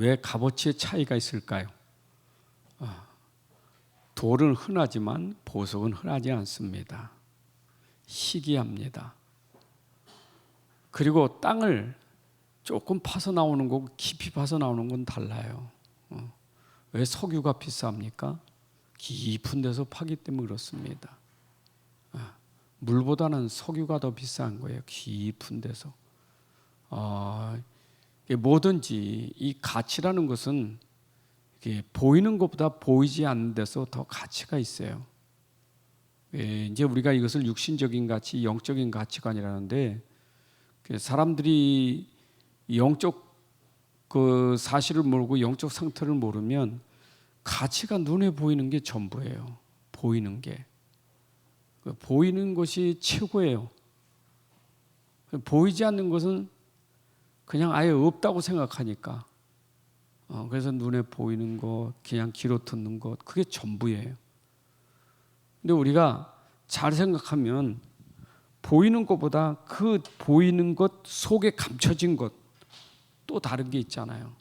왜 값어치의 차이가 있을까요? 돌은 흔하지만 보석은 흔하지 않습니다. 희귀합니다. 그리고 땅을 조금 파서 나오는 거고 깊이 파서 나오는 건 달라요. 왜 석유가 비쌉니까? 깊은 데서 파기 때문에 그렇습니다. 물보다는 석유가 더 비싼 거예요. 깊은 데서. 뭐든지 이 가치라는 것은 보이는 것보다 보이지 않는 데서 더 가치가 있어요. 이제 우리가 이것을 육신적인 가치, 영적인 가치관이라는데, 사람들이 영적 그 사실을 모르고 영적 상태를 모르면 가치가 눈에 보이는 게 전부예요. 보이는 게. 보이는 것이 최고예요. 보이지 않는 것은 그냥 아예 없다고 생각하니까. 그래서 눈에 보이는 것, 그냥 귀로 듣는 것, 그게 전부예요. 근데 우리가 잘 생각하면 보이는 것보다 그 보이는 것 속에 감춰진 것 또 다른 게 있잖아요.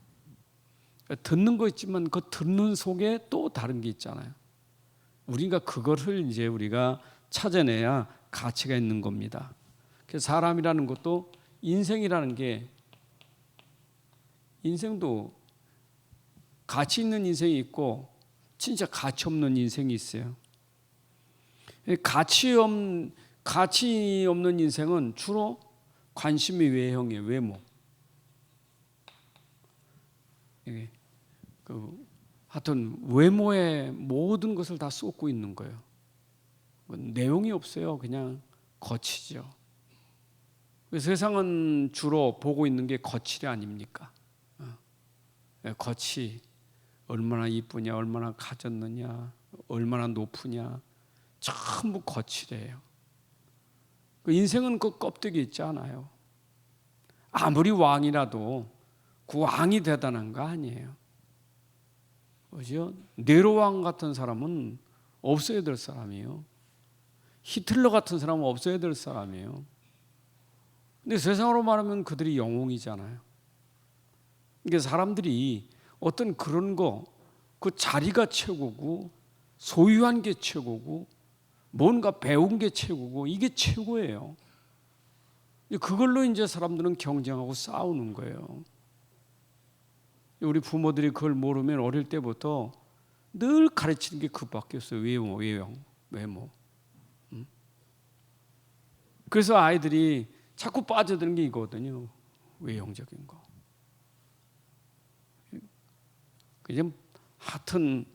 듣는 거 있지만 그 듣는 속에 또 다른 게 있잖아요. 우리가 그것을 이제 우리가 찾아내야 가치가 있는 겁니다. 그래서 사람이라는 것도 인생이라는 게, 인생도 가치 있는 인생이 있고 진짜 가치 없는 인생이 있어요. 가치 없는 인생은 주로 관심이 외형이에요. 외모. 하여튼 외모에 모든 것을 다 쏟고 있는 거예요. 내용이 없어요. 그냥 거치죠. 세상은 주로 보고 있는 게 거칠이 아닙니까? 거치. 얼마나 이쁘냐, 얼마나 가졌느냐, 얼마나 높으냐, 전부 거칠해요. 인생은 그 껍데기 있지 않아요. 아무리 왕이라도 그 왕이 대단한 거 아니에요. 그죠? 네로왕 같은 사람은 없어야 될 사람이에요. 히틀러 같은 사람은 없어야 될 사람이에요. 근데 세상으로 말하면 그들이 영웅이잖아요. 그러니까 사람들이 어떤 그런 거, 그 자리가 최고고, 소유한 게 최고고, 뭔가 배운 게 최고고, 이게 최고예요. 그걸로 이제 사람들은 경쟁하고 싸우는 거예요. 우리 부모들이 그걸 모르면 어릴 때부터 늘 가르치는 게 그밖에 없어요. 외모. 그래서 아이들이 자꾸 빠져드는 게 이거거든요. 외형적인 거. 그냥 하여튼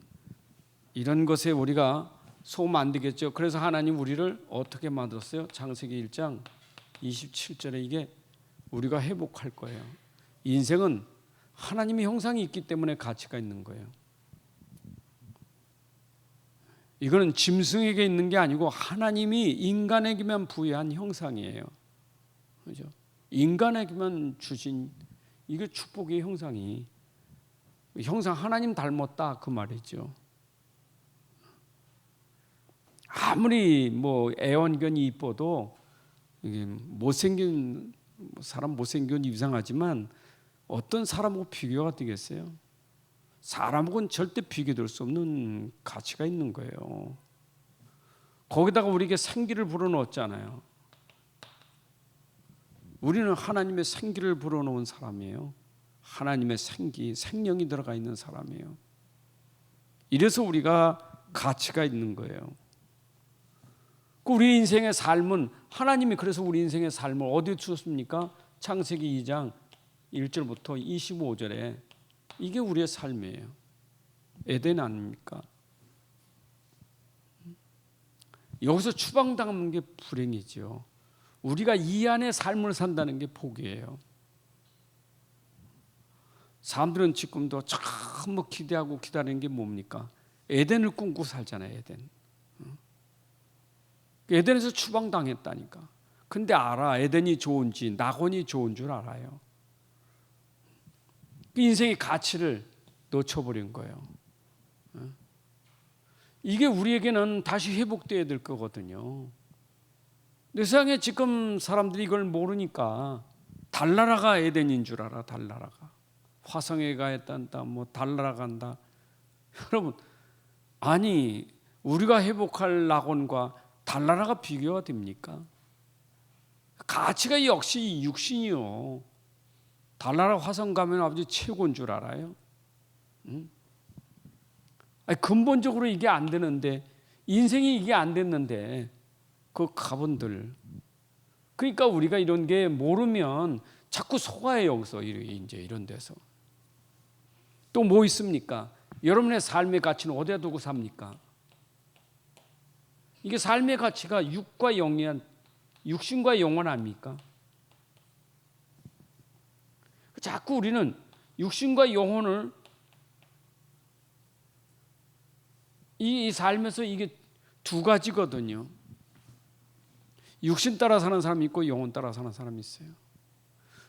이런 것에 우리가 속으면 안 되겠죠. 그래서 하나님 우리를 어떻게 만들었어요? 창세기 1장 27절에 이게 우리가 회복할 거예요. 인생은 하나님의 형상이 있기 때문에 가치가 있는 거예요. 이거는 짐승에게 있는 게 아니고 하나님이 인간에게만 부여한 형상이에요. 그죠? 인간에게만 주신 이게 축복의 형상이, 형상 하나님 닮았다 그 말이죠. 아무리 뭐 애완견이 이뻐도 이게 못생긴 사람 못생긴 이상하지만 어떤 사람하고 비교가 되겠어요? 사람하고는 절대 비교될 수 없는 가치가 있는 거예요. 거기다가 우리에게 생기를 불어넣었잖아요. 우리는 하나님의 생기를 불어넣은 사람이에요. 하나님의 생기, 생명이 들어가 있는 사람이에요. 이래서 우리가 가치가 있는 거예요. 우리 인생의 삶은 하나님이 그래서 우리 인생의 삶을 어디에 주셨습니까? 창세기 2장 1절부터 25절에 이게 우리의 삶이에요. 에덴 아닙니까? 여기서 추방당하는 게 불행이죠. 우리가 이 안에 삶을 산다는 게 복이에요. 사람들은 지금도 참 기대하고 기다리는 게 뭡니까? 에덴을 꿈꾸고 살잖아요. 에덴에서 추방당했다니까. 근데 알아. 에덴이 좋은지 낙원이 좋은 줄 알아요. 인생의 가치를 놓쳐버린 거예요. 이게 우리에게는 다시 회복되어야 될 거거든요. 근데 세상에 지금 사람들이 이걸 모르니까 달나라가 에덴인 줄 알아. 달나라가. 화성에 가야한다, 뭐 달 날아간다. 여러분, 아니 우리가 회복할 낙원과 달나라가 비교가 됩니까? 가치가 역시 육신이요. 달나라 화성 가면 아버지 최고인 줄 알아요? 응? 아니, 근본적으로 이게 안 되는데, 인생이 이게 안 됐는데 그 가본들. 그러니까 우리가 이런 게 모르면 자꾸 속아요. 여기서 이제 이런 데서. 또 뭐 있습니까? 여러분의 삶의 가치는 어디다 두고 삽니까? 이게 삶의 가치가 육과 영이야, 육신과 영혼 아닙니까? 자꾸 우리는 육신과 영혼을 이 삶에서 이게 두 가지거든요. 육신 따라 사는 사람이 있고 영혼 따라 사는 사람이 있어요.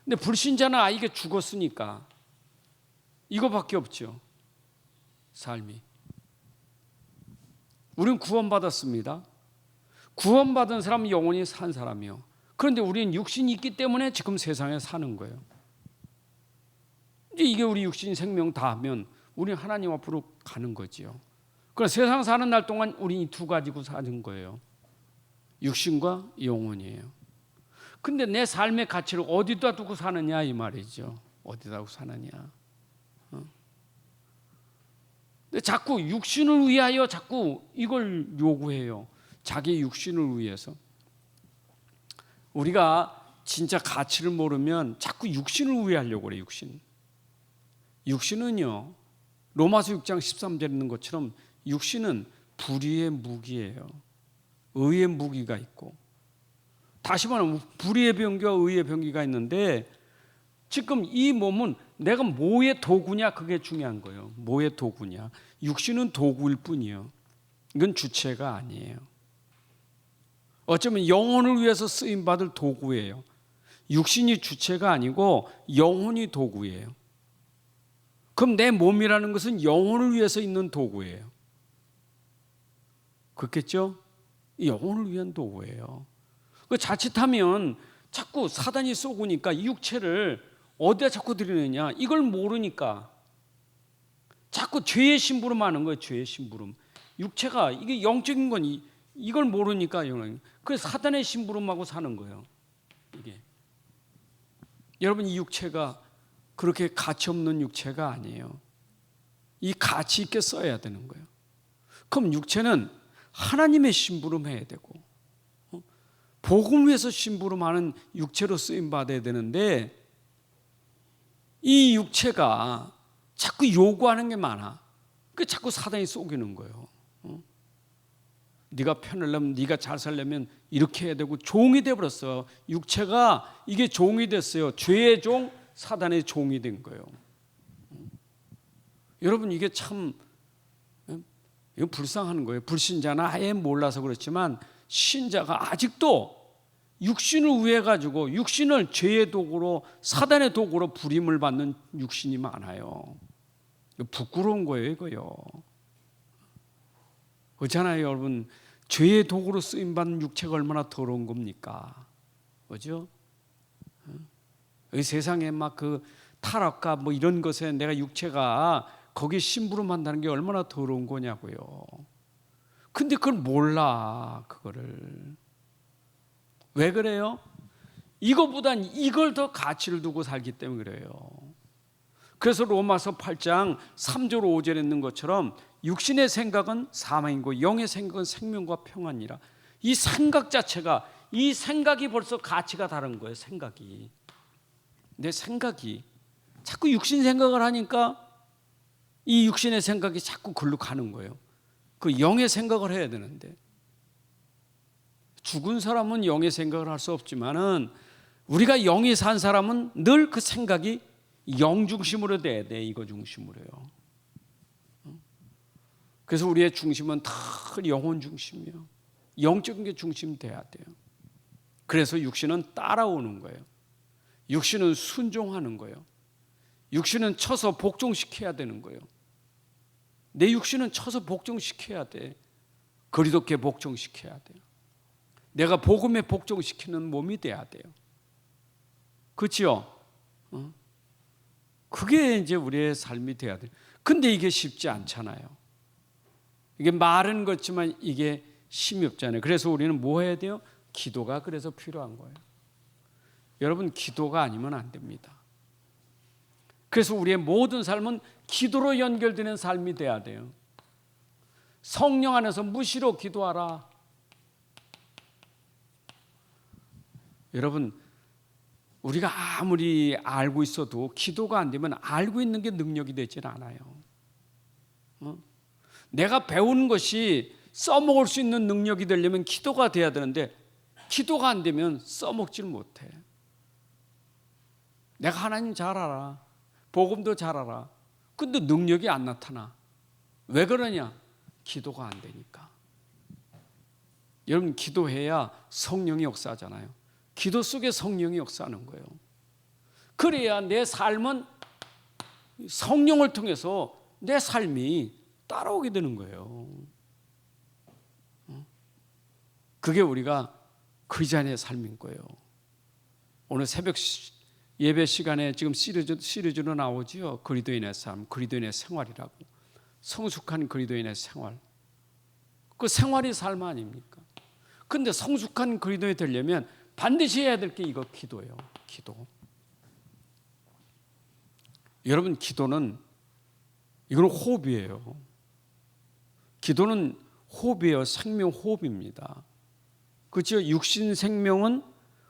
근데 불신자는 이게 죽었으니까 이거밖에 없죠. 삶이. 우리는 구원받았습니다. 구원받은 사람은 영원히 산 사람이요. 그런데 우리는 육신이 있기 때문에 지금 세상에 사는 거예요. 이제 이게 우리 육신 생명 다 하면 우리는 하나님 앞으로 가는 거지요. 그럼 세상 사는 날 동안 우리 이 두 가지고 사는 거예요. 육신과 영혼이에요. 근데 내 삶의 가치를 어디다 두고 사느냐 이 말이죠. 어디다 두고 사느냐. 근데 자꾸 육신을 위하여 자꾸 이걸 요구해요. 자기 육신을 위해서. 우리가 진짜 가치를 모르면 자꾸 육신을 위하려고 그래요. 육신은요, 로마서 6장 13절에 있는 것처럼 육신은 불의의 무기예요. 의의 무기가 있고, 다시 말하면 불의의 병기와 의의 병기가 있는데, 지금 이 몸은 내가 뭐의 도구냐, 그게 중요한 거예요. 뭐의 도구냐. 육신은 도구일 뿐이에요. 이건 주체가 아니에요. 어쩌면 영혼을 위해서 쓰임받을 도구예요. 육신이 주체가 아니고 영혼이 도구예요. 그럼 내 몸이라는 것은 영혼을 위해서 있는 도구예요. 그렇겠죠? 영혼을 위한 도구예요. 그 자칫하면 자꾸 사단이 쏘으니까 이 육체를 어디다 자꾸 들이느냐, 이걸 모르니까 자꾸 죄의 심부름하는 거예요. 죄의 심부름. 육체가 이게 영적인 건 이걸 모르니까 그래서 사단의 심부름하고 사는 거예요. 이게 여러분, 이 육체가 그렇게 가치 없는 육체가 아니에요. 이 가치 있게 써야 되는 거예요. 그럼 육체는 하나님의 심부름해야 되고, 복음 위해서 심부름하는 육체로 쓰임 받아야 되는데, 이 육체가 자꾸 요구하는 게 많아. 그 자꾸 사단이 속이는 거예요. 네가 편하려면, 네가 잘 살려면 이렇게 해야 되고, 종이 돼버렸어. 육체가 이게 종이 됐어요. 죄의 종, 사단의 종이 된 거예요. 여러분, 이게 참 이거 불쌍한 거예요. 불신자는 아예 몰라서 그렇지만 신자가 아직도 육신을 위해 가지고, 육신을 죄의 도구로, 사단의 도구로 부림을 받는 육신이 많아요. 부끄러운 거예요, 이거요. 그렇잖아요, 여러분. 죄의 도구로 쓰임 받는 육체가 얼마나 더러운 겁니까? 그죠? 이 세상에 막 그 타락과 뭐 이런 것에 내가 육체가 거기에 심부름한다는 게 얼마나 더러운 거냐고요. 근데 그걸 몰라, 그거를. 왜 그래요? 이거보단 이걸 더 가치를 두고 살기 때문에 그래요. 그래서 로마서 8장 3절 5절에 있는 것처럼 육신의 생각은 사망이고 영의 생각은 생명과 평안이라. 이 생각 자체가, 이 생각이 벌써 가치가 다른 거예요. 생각이. 내 생각이 자꾸 육신 생각을 하니까 이 육신의 생각이 자꾸 글로 가는 거예요. 그 영의 생각을 해야 되는데, 죽은 사람은 영의 생각을 할 수 없지만은 우리가 영이 산 사람은 늘 그 생각이 영 중심으로 돼야 돼. 이거 중심으로요. 그래서 우리의 중심은 다 영혼 중심이요. 영적인 게 중심 돼야 돼요. 그래서 육신은 따라오는 거예요. 육신은 순종하는 거예요. 육신은 쳐서 복종시켜야 되는 거예요. 내 육신은 쳐서 복종시켜야 돼. 그리스도께 복종시켜야 돼요. 내가 복음에 복종시키는 몸이 돼야 돼요. 그렇죠? 그게 이제 우리의 삶이 돼야 돼요. 근데 이게 쉽지 않잖아요. 이게 말은 그렇지만 이게 힘이 없잖아요. 그래서 우리는 뭐 해야 돼요? 기도가 그래서 필요한 거예요. 여러분, 기도가 아니면 안 됩니다. 그래서 우리의 모든 삶은 기도로 연결되는 삶이 돼야 돼요. 성령 안에서 무시로 기도하라. 여러분, 우리가 아무리 알고 있어도 기도가 안 되면 알고 있는 게 능력이 되질 않아요. 내가 배운 것이 써먹을 수 있는 능력이 되려면 기도가 돼야 되는데 기도가 안 되면 써먹질 못해. 내가 하나님 잘 알아. 복음도 잘 알아. 근데 능력이 안 나타나. 왜 그러냐? 기도가 안 되니까. 여러분, 기도해야 성령이 역사하잖아요. 기도 속에 성령이 역사하는 거예요. 그래야 내 삶은 성령을 통해서 내 삶이 따라오게 되는 거예요. 그게 우리가 크리스찬의 삶인 거예요. 오늘 새벽 예배 시간에 지금 시리즈로 나오지요. 그리스도인의 삶, 그리스도인의 생활이라고. 성숙한 그리스도인의 생활. 그 생활이 삶 아닙니까? 근데 성숙한 그리스도인이 되려면 반드시 해야 될 게 이거 기도예요. 기도. 여러분, 기도는 이건 호흡이에요. 기도는 호흡이에요. 생명 호흡입니다. 그렇죠? 육신 생명은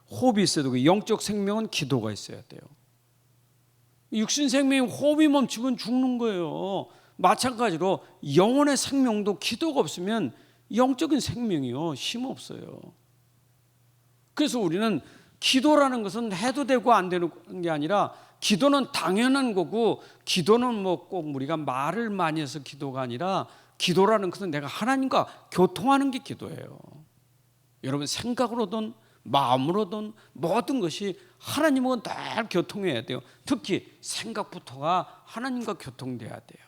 호흡이 있어야 되고 영적 생명은 기도가 있어야 돼요. 육신 생명이 호흡이 멈추면 죽는 거예요. 마찬가지로 영혼의 생명도 기도가 없으면 영적인 생명이요, 힘 없어요. 그래서 우리는 기도라는 것은 해도 되고 안 되는 게 아니라 기도는 당연한 거고, 기도는 뭐 꼭 우리가 말을 많이 해서 기도가 아니라 기도라는 것은 내가 하나님과 교통하는 게 기도예요. 여러분, 생각으로든 마음으로든 모든 것이 하나님과 늘 교통해야 돼요. 특히 생각부터가 하나님과 교통돼야 돼요.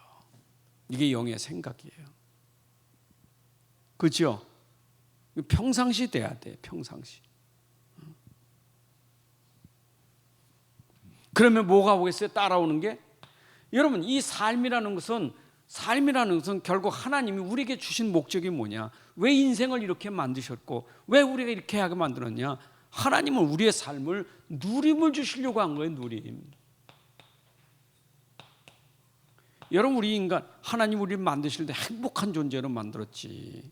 이게 영의 생각이에요. 그렇죠? 평상시 돼야 돼요. 평상시. 그러면 뭐가 오겠어요? 따라오는 게? 여러분, 이 삶이라는 것은 결국 하나님이 우리에게 주신 목적이 뭐냐? 왜 인생을 이렇게 만드셨고 왜 우리가 이렇게 하게 만들었냐? 하나님은 우리의 삶을 누림을 주시려고 한 거예요. 누림. 여러분, 우리 인간 하나님 우리를 만드실 때 행복한 존재로 만들었지.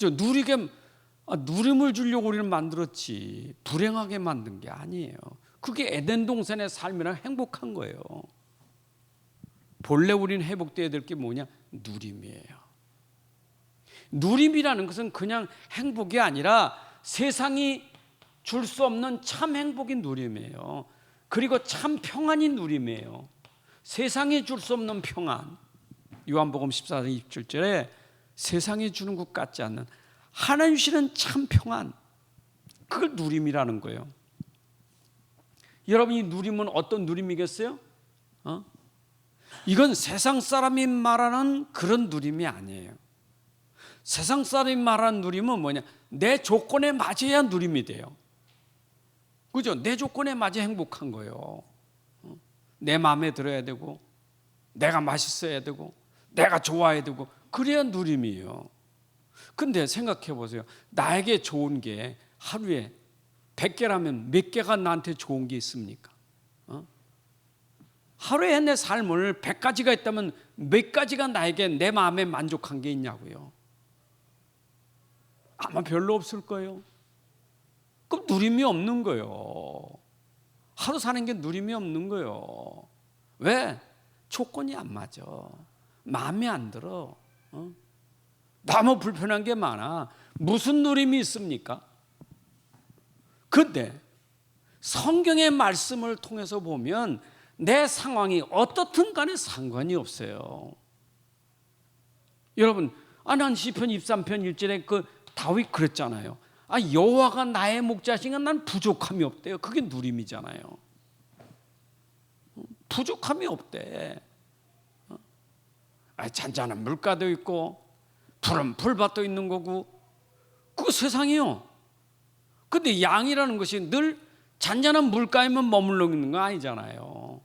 누림을 주려고 우리를 만들었지 불행하게 만든 게 아니에요. 그게 에덴 동산의 삶이랑 행복한 거예요. 본래 우리는 회복되어야 될 게 뭐냐? 누림이에요. 누림이라는 것은 그냥 행복이 아니라 세상이 줄 수 없는 참 행복인 누림이에요. 그리고 참 평안인 누림이에요. 세상이 줄 수 없는 평안. 요한복음 14장 27절에 세상이 주는 것 같지 않는 하나님 주시는 참 평안, 그걸 누림이라는 거예요. 여러분, 이 누림은 어떤 누림이겠어요? 이건 세상 사람이 말하는 그런 누림이 아니에요. 세상 사람이 말하는 누림은 뭐냐? 내 조건에 맞아야 누림이 돼요. 그죠? 내 조건에 맞아 행복한 거예요. 내 마음에 들어야 되고, 내가 맛있어야 되고, 내가 좋아야 되고, 그래야 누림이에요. 근데 생각해 보세요. 나에게 좋은 게 하루에 100개라면 몇 개가 나한테 좋은 게 있습니까? 하루에 내 삶을 100가지가 있다면 몇 가지가 나에게 내 마음에 만족한 게 있냐고요? 아마 별로 없을 거예요. 그럼 누림이 없는 거예요. 하루 사는 게 누림이 없는 거예요. 왜? 조건이 안 맞아. 마음에 안 들어. 너무 불편한 게 많아. 무슨 누림이 있습니까? 근데 성경의 말씀을 통해서 보면 내 상황이 어떻든 간에 상관이 없어요. 여러분, 난 시편 23편 1절에 그 다윗 그랬잖아요. 여호와가 나의 목자시니까 난 부족함이 없대요. 그게 누림이잖아요. 부족함이 없대. 잔잔한 물가도 있고 푸른 풀밭도 있는 거고, 그거 세상이요. 근데 양이라는 것이 늘 잔잔한 물가에만 머물러 있는 거 아니잖아요.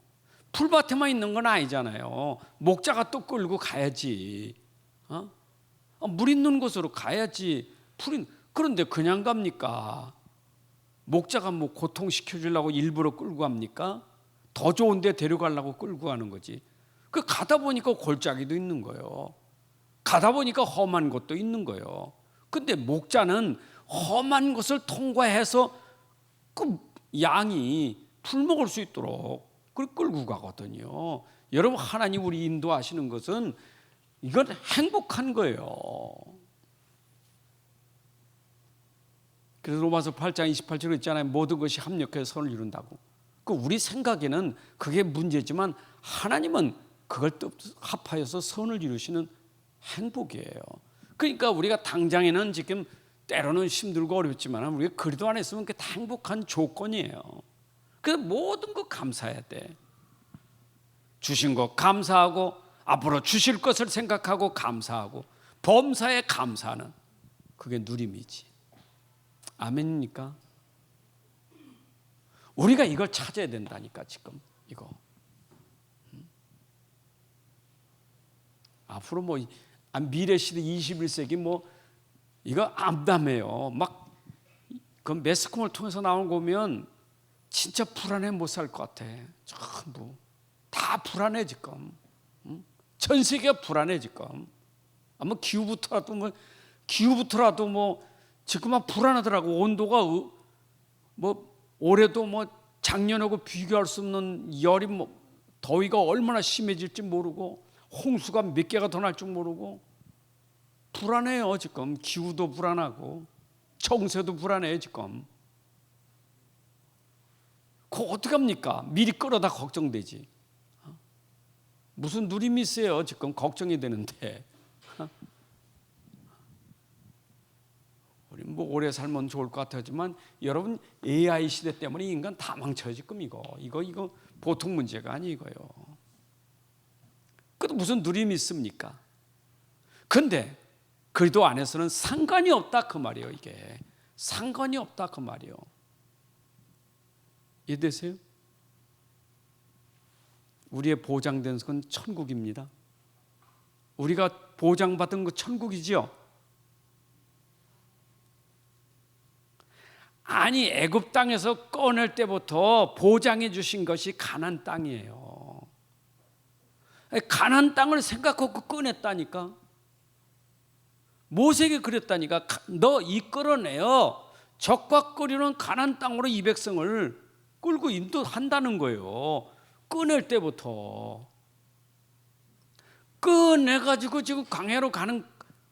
풀밭에만 있는 건 아니잖아요. 목자가 또 끌고 가야지. 물 있는 곳으로 가야지. 그런데 그냥 갑니까? 목자가 뭐 고통시켜 주려고 일부러 끌고 갑니까? 더 좋은 데 데려가려고 끌고 가는 거지. 그 가다 보니까 골짜기도 있는 거예요. 가다 보니까 험한 곳도 있는 거예요. 근데 목자는 험한 것을 통과해서 그 양이 풀 먹을 수 있도록 그걸 끌고 가거든요. 여러분, 하나님 우리 인도하시는 것은 이건 행복한 거예요. 그래서 로마서 8장 28절에 있잖아요. 모든 것이 합력해서 선을 이룬다고. 그 우리 생각에는 그게 문제지만 하나님은 그걸 합하여서 선을 이루시는 행복이에요. 그러니까 우리가 당장에는 지금 때로는 힘들고 어렵지만 우리가 그리도 안에 있으면 그게 다 행복한 조건이에요. 그래서 모든 거 감사해야 돼. 주신 거 감사하고 앞으로 주실 것을 생각하고 감사하고 범사에 감사하는 그게 누림이지. 아멘입니까? 우리가 이걸 찾아야 된다니까 지금 이거. 앞으로 뭐 미래 시대 21세기 뭐 이거 암담해요. 막 그 매스컴을 통해서 나온 거 보면 진짜 불안해 못 살 것 같아. 전부 다 불안해 지금. 전 세계가 불안해 지금. 아마 기후부터라도 뭐 지금은 불안하더라고. 온도가 뭐 올해도 뭐 작년하고 비교할 수 없는 열이 뭐 더위가 얼마나 심해질지 모르고 홍수가 몇 개가 더 날 줄 모르고 불안해요 지금. 기후도 불안하고 정세도 불안해요 지금. 그거 어떡합니까? 미리 끌어다 걱정되지. 무슨 누림이 있어요 지금. 걱정이 되는데. 우리 뭐 오래 살면 좋을 것 같지만 여러분, AI 시대 때문에 인간 다 망쳐요 지금. 이거 보통 문제가 아니고요. 그래도 무슨 누림이 있습니까? 근데 그리도 안에서는 상관이 없다 그 말이에요. 이게 상관이 없다 그 말이에요. 이해되세요? 우리의 보장된 건 천국입니다. 우리가 보장받은 거 천국이지요. 아니, 애굽 땅에서 꺼낼 때부터 보장해 주신 것이 가나안 땅이에요. 가나안 땅을 생각하고 꺼냈다니까. 모세에게 그랬다니까. 너 이끌어내어 적과 끓이는 가나안 땅으로 이 백성을 끌고 인도한다는 거예요. 꺼낼 때부터. 꺼내가지고 지금 광야로 가는,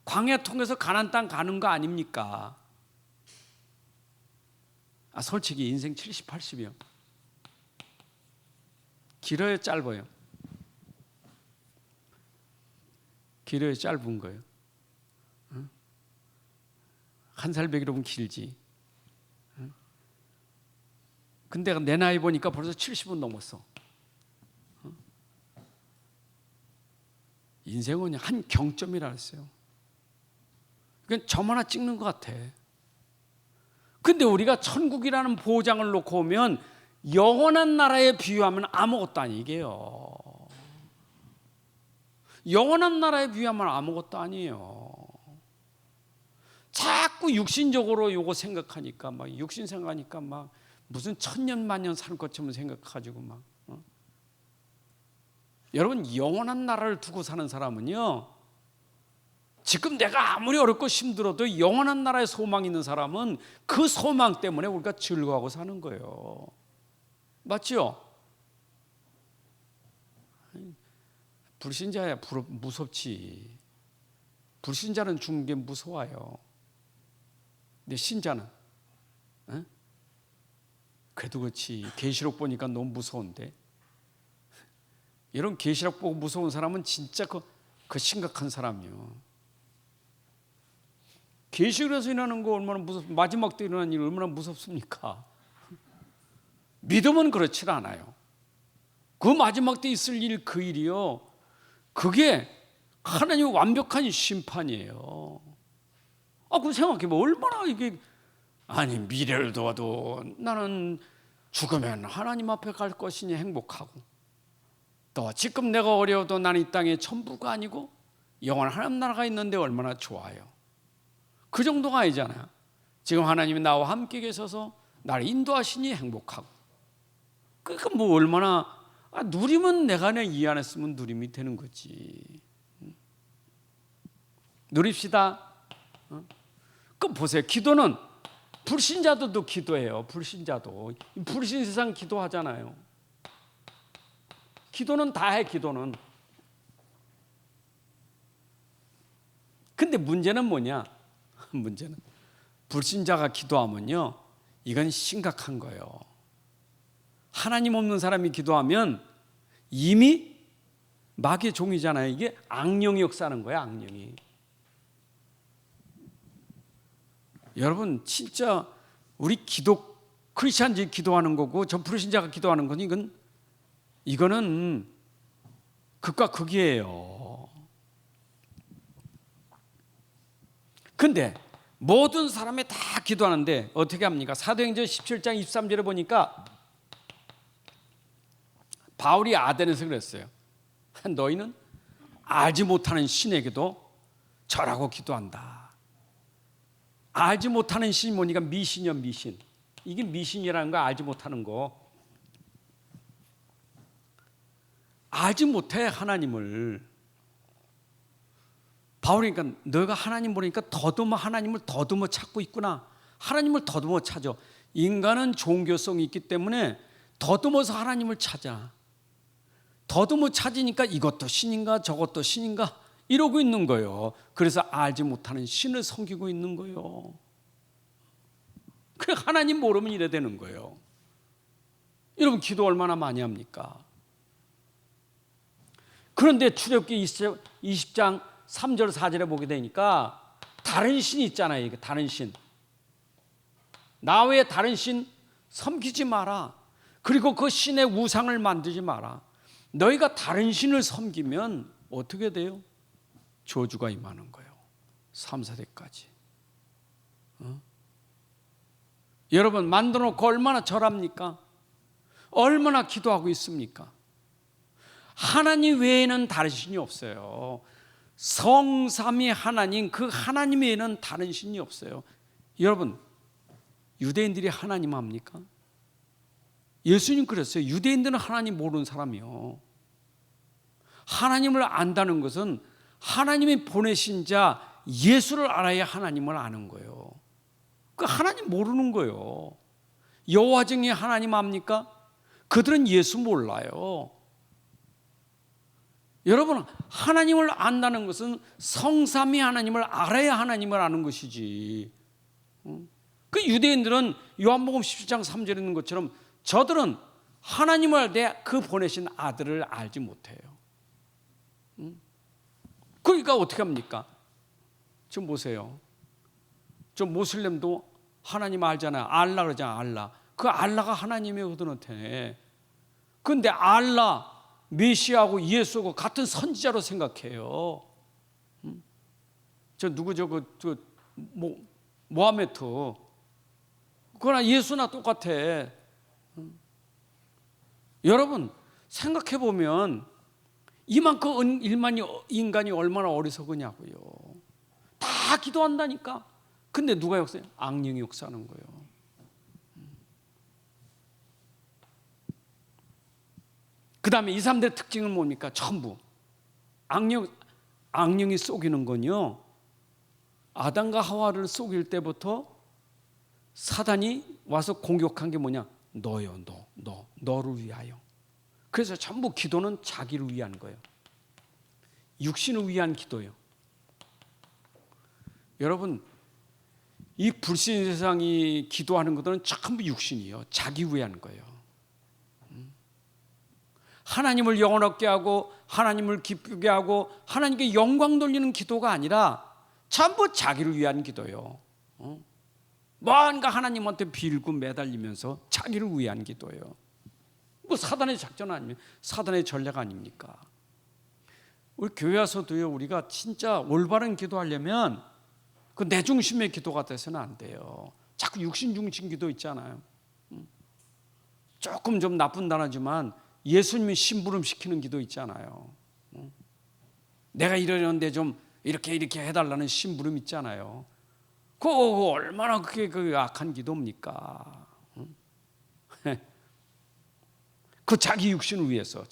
광야 통해서 가나안 땅 가는 거 아닙니까? 솔직히 인생 70, 80이요. 길어요, 짧아요? 길어요, 짧은 거예요? 한 살 배기로 보면 길지. 근데 내 나이 보니까 벌써 70은 넘었어. 인생은 한 경점이라 했어요. 그건 점 하나 찍는 것 같아. 근데 우리가 천국이라는 보장을 놓고 오면 영원한 나라에 비유하면 아무것도 아니게요. 영원한 나라에 비유하면 아무것도 아니에요. 자꾸 육신적으로 요거 생각하니까 막 육신 생각하니까 막 무슨 천년 만년 살 것처럼 생각가지고 막. 여러분, 영원한 나라를 두고 사는 사람은요, 지금 내가 아무리 어렵고 힘들어도 영원한 나라에 소망이 있는 사람은 그 소망 때문에 우리가 즐거워하고 사는 거예요. 맞죠? 불신자야 무섭지. 불신자는 죽는 게 무서워요. 근데 신자는 그래도 그렇지. 계시록 보니까 너무 무서운데. 이런 계시록 보고 무서운 사람은 진짜 그 심각한 사람이요. 계시록에서 일어나는 거 얼마나 마지막 때 일어나는 일 얼마나 무섭습니까? 믿음은 그렇지 않아요. 그 마지막 때 있을 일, 그 일이요, 그게 하나님의 완벽한 심판이에요. 그 생각해봐. 얼마나 이게, 아니, 미래를 도와도 나는 죽으면 하나님 앞에 갈 것이니 행복하고, 또 지금 내가 어려워도 나는 이 땅의 전부가 아니고 영원한 하나님 나라가 있는데 얼마나 좋아요. 그 정도가 아니잖아요. 지금 하나님이 나와 함께 계셔서 나를 인도하시니 행복하고, 그러니까 뭐 얼마나 누리면 내가 이 안에 있으면 누림이 되는 거지. 누립시다. 그 보세요. 기도는 불신자들도 기도해요. 불신자도 불신 세상 기도하잖아요. 기도는 다 해. 기도는. 근데 문제는 뭐냐? 문제는 불신자가 기도하면요, 이건 심각한 거예요. 하나님 없는 사람이 기도하면 이미 마귀의 종이잖아요. 이게 악령이 역사하는 거예요. 악령이. 여러분 진짜 우리 기도 크리스찬들이 기도하는 거고 저 불신자가 기도하는 건 이거는 극과 극이에요. 근데 모든 사람이 다 기도하는데 어떻게 합니까? 사도행전 17장 23절에 보니까 바울이 아덴에서 그랬어요. 너희는 알지 못하는 신에게도 절하고 기도한다. 알지 못하는 신이 뭐니까 미신이요, 미신. 이게 미신이라는 거, 알지 못하는 거. 알지 못해 하나님을. 바울이니까 너가 하나님 모르니까 더듬어 하나님을 더듬어 찾고 있구나. 하나님을 더듬어 찾아. 인간은 종교성이 있기 때문에 더듬어서 하나님을 찾아. 더듬어 찾으니까 이것도 신인가 저것도 신인가 이러고 있는 거예요. 그래서 알지 못하는 신을 섬기고 있는 거예요. 그래 하나님 모르면 이래 되는 거예요. 여러분 기도 얼마나 많이 합니까? 그런데 출애굽기 20장 3절 4절에 보게 되니까 다른 신이 있잖아요. 이게 다른 신. 나 외에 다른 신 섬기지 마라. 그리고 그 신의 우상을 만들지 마라. 너희가 다른 신을 섬기면 어떻게 돼요? 저주가 임하는 거예요. 3, 4대까지. 여러분 만들어 놓고 얼마나 절합니까? 얼마나 기도하고 있습니까? 하나님 외에는 다른 신이 없어요. 성삼위 하나님, 그 하나님 외에는 다른 신이 없어요. 여러분 유대인들이 하나님 합니까? 예수님 그랬어요. 유대인들은 하나님 모르는 사람이요. 하나님을 안다는 것은 하나님이 보내신 자 예수를 알아야 하나님을 아는 거예요. 그 하나님 모르는 거예요. 여호와 중에 하나님 압니까? 그들은 예수 몰라요. 여러분 하나님을 안다는 것은 성삼위 하나님을 알아야 하나님을 아는 것이지. 그 유대인들은 요한복음 17장 3절에 있는 것처럼 저들은 하나님을 알 때 그 보내신 아들을 알지 못해요. 그러니까 어떻게 합니까? 지금 보세요. 저 모슬렘도 하나님 알잖아요. 알라 그러잖아요. 알라. 그 알라가 하나님의 그들한테. 그런데 알라 메시아하고 예수하고 같은 선지자로 생각해요. 저 누구죠? 모하메트. 그러나 예수나 똑같아. 여러분 생각해 보면 이만큼 인간이 얼마나 어리석으냐고요. 다 기도한다니까. 근데 누가 역사해요? 악령이 역사하는 거예요. 그 다음에 2, 3대 특징은 뭡니까? 전부 악령이 속이는 건요, 아담과 하와를 속일 때부터 사단이 와서 공격한 게 뭐냐? 너요, 너를 위하여. 그래서 전부 기도는 자기를 위한 거예요. 육신을 위한 기도예요. 여러분 이 불신 세상이 기도하는 것들은 전부 육신이에요. 자기 위한 거예요. 하나님을 영원하게 하고 하나님을 기쁘게 하고 하나님께 영광 돌리는 기도가 아니라 전부 자기를 위한 기도예요. 뭔가 하나님한테 빌고 매달리면서 자기를 위한 기도예요. 뭐 사단의 작전 아니면 사단의 전략 아닙니까? 우리 교회 와서도요, 우리가 진짜 올바른 기도하려면 그 내 중심의 기도가 돼서는 안 돼요. 자꾸 육신 중심 기도 있잖아요. 조금 좀 나쁜 단어지만 예수님이 심부름 시키는 기도 있잖아요. 내가 이러려는데 좀 이렇게 해달라는 심부름 있잖아요. 그거 얼마나 그게 그 악한 기도입니까? 그 자기 육신을 위해서,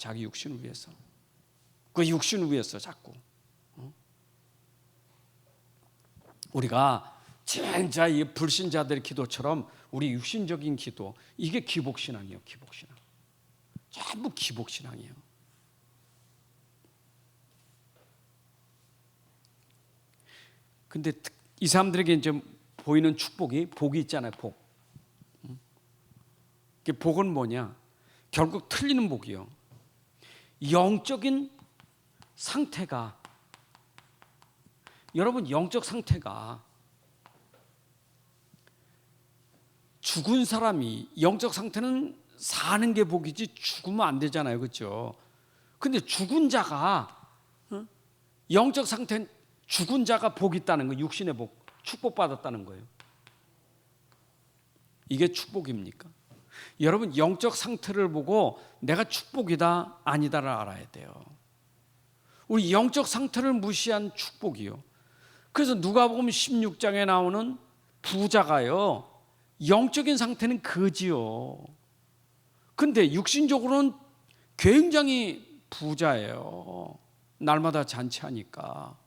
그 육신을 위해서 자꾸. 우리가 진짜 이 불신자들의 기도처럼 우리 육신적인 기도, 이게 기복신앙이에요. 기복신앙. 전부 기복신앙이에요. 근데 이 사람들에게 이제 보이는 복이 있잖아요. 복. 복은 뭐냐? 결국 틀리는 복이요. 영적인 상태가, 여러분 영적 상태가 죽은 사람이, 영적 상태는 사는 게 복이지 죽으면 안 되잖아요. 그렇죠? 근데 죽은 자가, 영적 상태는 죽은 자가 복이 있다는 거예요. 육신의 복, 축복받았다는 거예요. 이게 축복입니까? 여러분 영적 상태를 보고 내가 축복이다 아니다를 알아야 돼요. 우리 영적 상태를 무시한 축복이요. 그래서 누가복음 16장에 나오는 부자가요, 영적인 상태는 거지요. 근데 육신적으로는 굉장히 부자예요. 날마다 잔치하니까.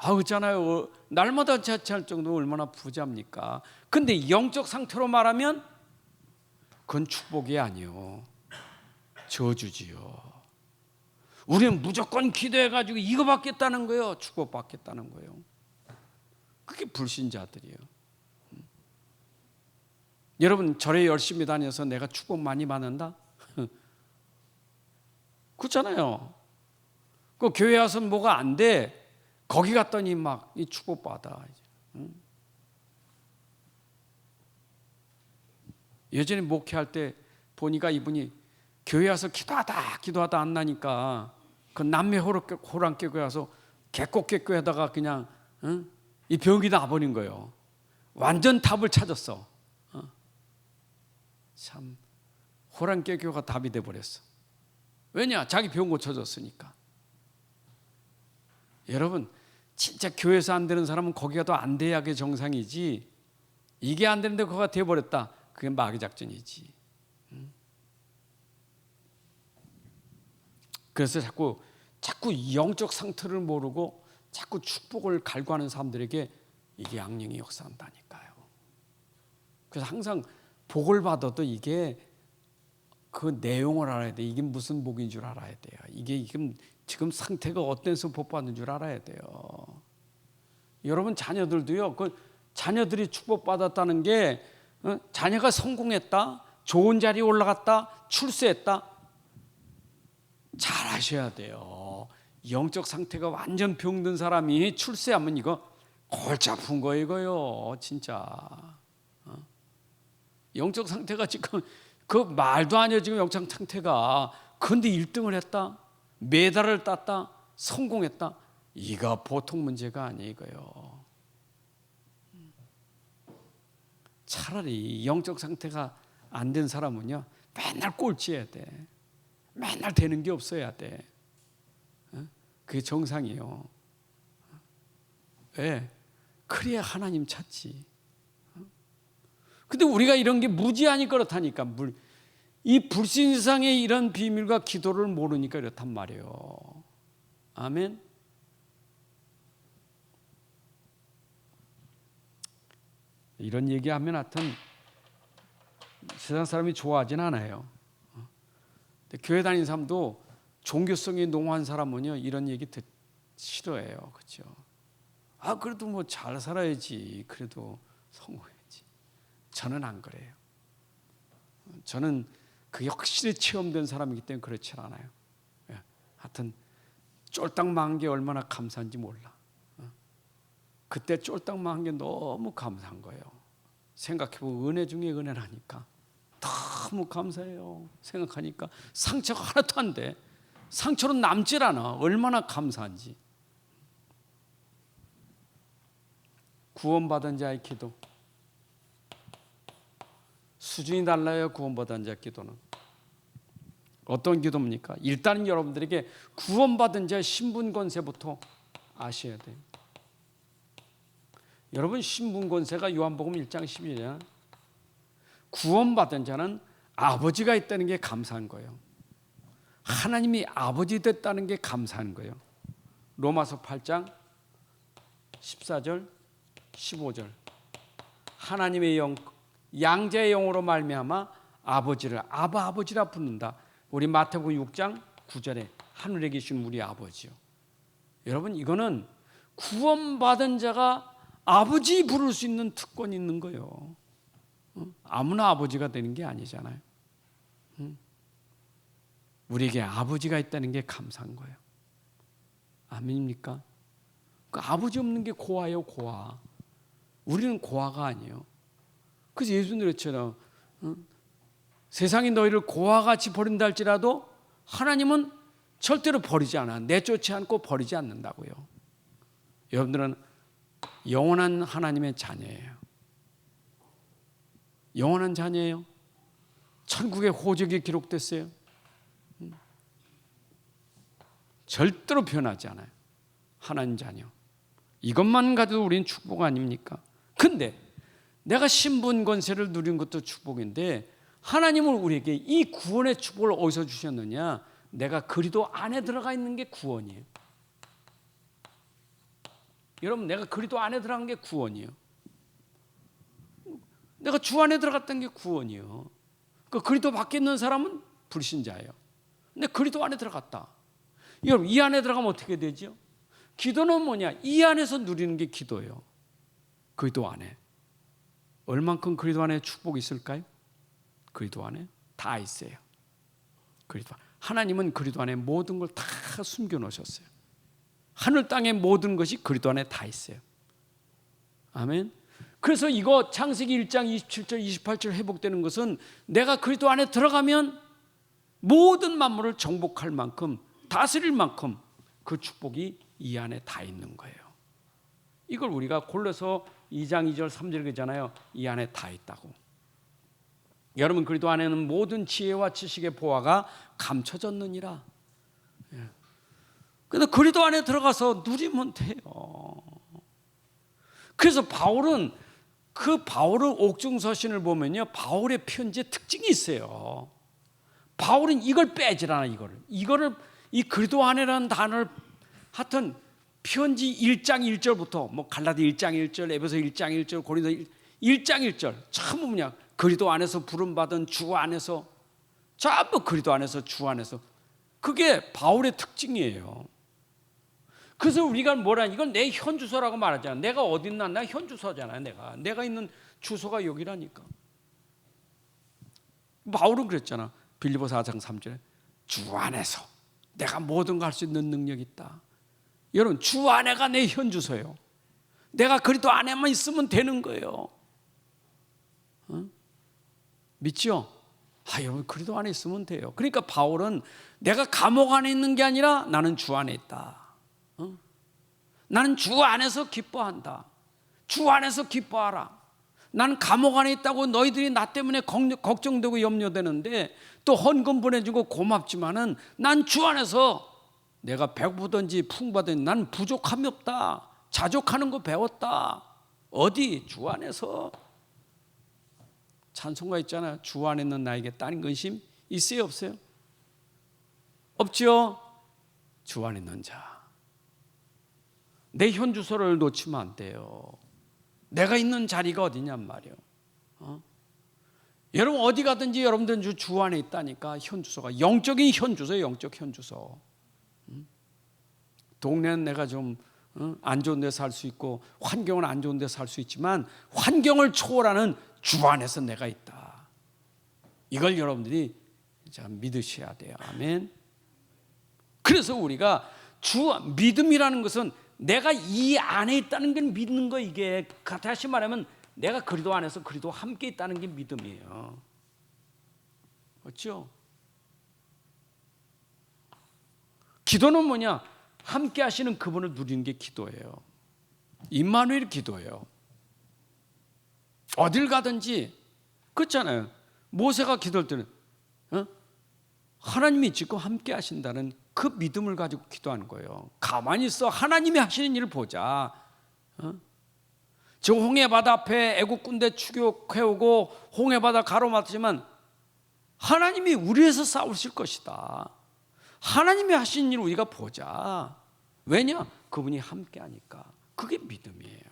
그렇잖아요. 날마다 잔치할 정도로 얼마나 부자입니까? 근데 영적 상태로 말하면 그건 축복이 아니요, 저주지요. 우리는 무조건 기도해가지고 이거 받겠다는 거예요. 축복받겠다는 거예요. 그게 불신자들이에요. 여러분 절에 열심히 다녀서 내가 축복 많이 받는다? 그렇잖아요. 그 교회 와서 뭐가 안 돼, 거기 갔더니 막 이 축복받아. 예전에 목회할 때 보니까 이분이 교회 와서 기도하다 안 나니까 그 남매 호랑교회 와서 개꽃개교 하다가 그냥 이 병이 나버린 거예요. 완전 답을 찾았어. 참 호랑개교가 답이 돼버렸어. 왜냐? 자기 병 고쳐졌으니까. 여러분 진짜 교회에서 안 되는 사람은 거기 가도 안 돼야 그게 정상이지, 이게 안 되는데 그거가 돼버렸다, 그게 마귀 작전이지. 그래서 자꾸 영적 상태를 모르고 자꾸 축복을 갈구하는 사람들에게 이게 악령이 역사한다니까요. 그래서 항상 복을 받아도 이게 그 내용을 알아야 돼. 이게 무슨 복인 줄 알아야 돼요. 이게 지금 상태가 어때서 복 받는 줄 알아야 돼요. 여러분 자녀들도요, 그 자녀들이 축복 받았다는 게 자녀가 성공했다, 좋은 자리에 올라갔다, 출세했다, 잘 아셔야 돼요. 영적 상태가 완전 병든 사람이 출세하면 이거 골치 아픈 거예요. 이거요 진짜. 영적 상태가 지금 그 말도 아니에요. 지금 영적 상태가. 그런데 1등을 했다, 메달을 땄다, 성공했다, 이거 보통 문제가 아니고요. 차라리 영적 상태가 안 된 사람은요, 맨날 꼴찌해야 돼. 맨날 되는 게 없어야 돼. 그게 정상이에요. 왜? 그래야 하나님 찾지. 근데 우리가 이런 게 무지하니 그렇다니까. 이 불신상의 이런 비밀과 기도를 모르니까 이렇단 말이에요. 아멘. 이런 얘기하면 하여튼 세상 사람이 좋아하진 않아요. 근데 교회 다니는 사람도 종교성이 농후한 사람은요, 이런 얘기 싫어해요. 그렇죠? 그래도 뭐 잘 살아야지, 그래도 성공해야지. 저는 안 그래요. 저는 그게 확실히 체험된 사람이기 때문에 그렇지 않아요. 하여튼 쫄딱 망한 게 얼마나 감사한지 몰라. 그때 쫄딱 망한 게 너무 감사한 거예요. 생각해보면 은혜 중에 은혜라니까 너무 감사해요. 생각하니까 상처가 하나도 안 돼. 상처로 남질 않아. 얼마나 감사한지. 구원받은 자의 기도 수준이 달라요. 구원받은 자의 기도는 어떤 기도입니까? 일단은 여러분들에게 구원받은 자의 신분 권세부터 아셔야 돼요. 여러분, 신분 권세가 요한복음 1장 12절, 구원받은 자는 아버지가 있다는 게 감사한 거예요. 하나님이 아버지 됐다는 게 감사한 거예요. 로마서 8장 14절 15절, 하나님의 영, 양자의 영으로 말미암아 아버지를 아버지라 부른다. 우리 마태복음 6장 9절에 하늘에 계신 우리 아버지요. 여러분, 이거는 구원받은 자가 아버지 부를 수 있는 특권이 있는 거예요. 아무나 아버지가 되는 게 아니잖아요. 우리에게 아버지가 있다는 게 감사한 거예요. 아멘입니까? 그 아버지 없는 게 고아예요, 고아. 우리는 고아가 아니에요. 그래서 예수님 그랬잖아요. 세상이 너희를 고아같이 버린다 할지라도 하나님은 절대로 버리지 않아. 내쫓지 않고 버리지 않는다고요. 여러분들은 영원한 하나님의 자녀예요. 영원한 자녀예요. 천국의 호적이 기록됐어요. 절대로 변하지 않아요. 하나님 자녀. 이것만 가져도 우리는 축복 아닙니까? 근데 내가 신분 권세를 누린 것도 축복인데, 하나님은 우리에게 이 구원의 축복을 어디서 주셨느냐? 내가 그리스도 안에 들어가 있는 게 구원이에요. 여러분, 내가 그리스도 안에 들어간 게 구원이에요. 내가 주 안에 들어갔던 게 구원이에요. 그 그리스도 밖에 있는 사람은 불신자예요. 근데 그리스도 안에 들어갔다. 여러분, 이 안에 들어가면 어떻게 되죠? 기도는 뭐냐? 이 안에서 누리는 게 기도예요. 그리스도 안에. 얼만큼 그리스도 안에 축복이 있을까요? 그리스도 안에 다 있어요. 그리스도 하나님은 그리스도 안에 모든 걸 다 숨겨 놓으셨어요. 하늘 땅의 모든 것이 그리스도 안에 다 있어요. 아멘. 그래서 이거 창세기 1장 27절 28절 회복되는 것은 내가 그리스도 안에 들어가면 모든 만물을 정복할 만큼, 다스릴 만큼 그 축복이 이 안에 다 있는 거예요. 이걸 우리가 골로새 2장 2절 3절 그러잖아요. 이 안에 다 있다고. 여러분, 그리스도 안에는 모든 지혜와 지식의 보화가 감춰졌느니라. 근데 그리스도 안에 들어가서 누리면 돼요. 그래서 바울은 옥중서신을 보면요, 바울의 편지에 특징이 있어요. 바울은 이걸 빼질 않아. 이거를 이 그리스도 안에라는 단어를 하여튼 편지 1장 1절부터 뭐 갈라디 1장 1절, 에베소 1장 1절, 고린도 1장 1절 전부 뭐냐? 그리스도 안에서 부름받은 주 안에서, 전부 그리스도 안에서, 주 안에서. 그게 바울의 특징이에요. 그래서 우리가 뭐라, 이건 내 현주소라고 말하잖아. 내가 어디 있나? 나 현주소잖아요. 내가 있는 주소가 여기라니까. 바울은 그랬잖아. 빌립보서 4장 3절에 주 안에서 내가 모든 걸 할 수 있는 능력이 있다. 여러분, 주 안에가 내 현주소예요. 내가 그리스도 안에만 있으면 되는 거예요. 믿죠? 여러분, 그리스도 안에 있으면 돼요. 그러니까 바울은 내가 감옥 안에 있는 게 아니라 나는 주 안에 있다. 나는 주 안에서 기뻐한다. 주 안에서 기뻐하라. 나는 감옥 안에 있다고 너희들이 나 때문에 걱정되고 염려되는데 또 헌금 보내주고 고맙지만은 난 주 안에서 내가 배고프든지 풍부하든지 난 부족함이 없다. 자족하는 거 배웠다. 어디? 주 안에서. 찬송가 있잖아요. 주 안에 있는 나에게 다른 근심 있어요, 없어요? 없죠? 주 안에 있는 자. 내 현주소를 놓치면 안 돼요. 내가 있는 자리가 어디냔 말이에요. 여러분, 어디 가든지 여러분들은 주 안에 있다니까. 현주소가 영적인 현주소예요. 영적 현주소. 동네는 내가 좀 안 좋은 데서 살 수 있고 환경은 안 좋은 데서 살 수 있지만 환경을 초월하는 주 안에서 내가 있다. 이걸 여러분들이 믿으셔야 돼요. 아멘. 그래서 우리가 믿음이라는 것은 내가 이 안에 있다는 게 믿는 거. 이게 다시 말하면 내가 그리스도 안에서 그리스도와 함께 있다는 게 믿음이에요. 그렇죠? 기도는 뭐냐? 함께 하시는 그분을 누리는 게 기도예요. 임마누엘 기도예요. 어딜 가든지 그렇잖아요. 모세가 기도할 때는 하나님이 지금 함께 하신다는 그 믿음을 가지고 기도하는 거예요. 가만히 있어. 하나님이 하시는 일을 보자. 저 홍해바다 앞에 애국 군대 추격해오고 홍해바다 가로막지만 하나님이 우리 위해서 싸우실 것이다. 하나님이 하신 일을 우리가 보자. 왜냐? 그분이 함께 하니까. 그게 믿음이에요.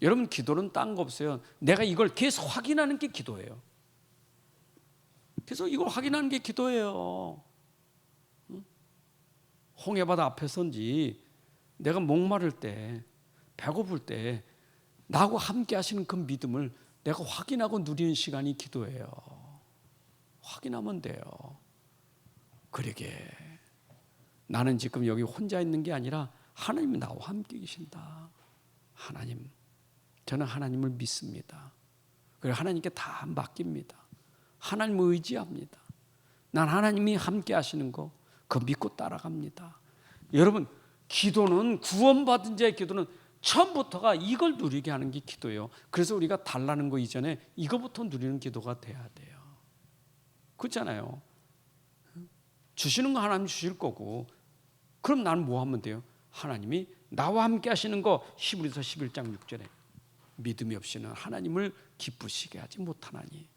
여러분, 기도는 딴 거 없어요. 내가 이걸 계속 확인하는 게 기도예요. 계속 이걸 확인하는 게 기도예요. 홍해바다 앞에 선지 내가 목마를 때, 배고플 때 나하고 함께 하시는 그 믿음을 내가 확인하고 누리는 시간이 기도예요. 확인하면 돼요. 그러게 나는 지금 여기 혼자 있는 게 아니라 하나님이 나와 함께 계신다. 하나님, 저는 하나님을 믿습니다. 그리고 하나님께 다 맡깁니다. 하나님을 의지합니다. 난 하나님이 함께 하시는 거 그거 믿고 따라갑니다. 여러분, 기도는, 구원받은 자의 기도는 처음부터가 이걸 누리게 하는 게 기도예요. 그래서 우리가 달라는 거 이전에 이거부터 누리는 기도가 돼야 돼요. 그렇잖아요. 주시는 거 하나님 주실 거고, 그럼 나는 뭐 하면 돼요? 하나님이 나와 함께 하시는 거, 히브리서 11장 6절에 믿음이 없이는 하나님을 기쁘시게 하지 못하나니,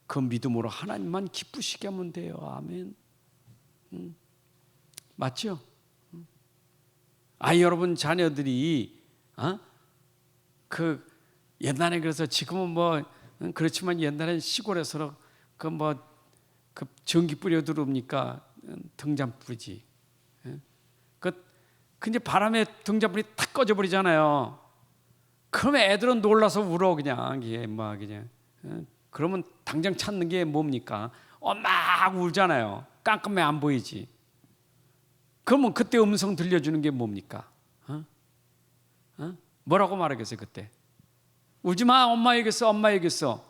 그 믿음으로 하나님만 기쁘시게 하면 돼요. 아멘. 맞죠? 여러분 자녀들이 그 옛날에, 그래서 지금은 뭐 그렇지만 옛날엔 시골에서 그 전기 뿌려 들어오니까 등잔 뿌리지. 근데 바람에 등잔불이 탁 꺼져 버리잖아요. 그러면 애들은 놀라서 울어 그냥. 그러면 당장 찾는 게 뭡니까? 막 울잖아요. 깜깜해 안 보이지. 그러면 그때 음성 들려주는 게 뭡니까? 뭐라고 말하겠어요 그때? 울지 마, 엄마 얘기했어, 엄마 얘기했어.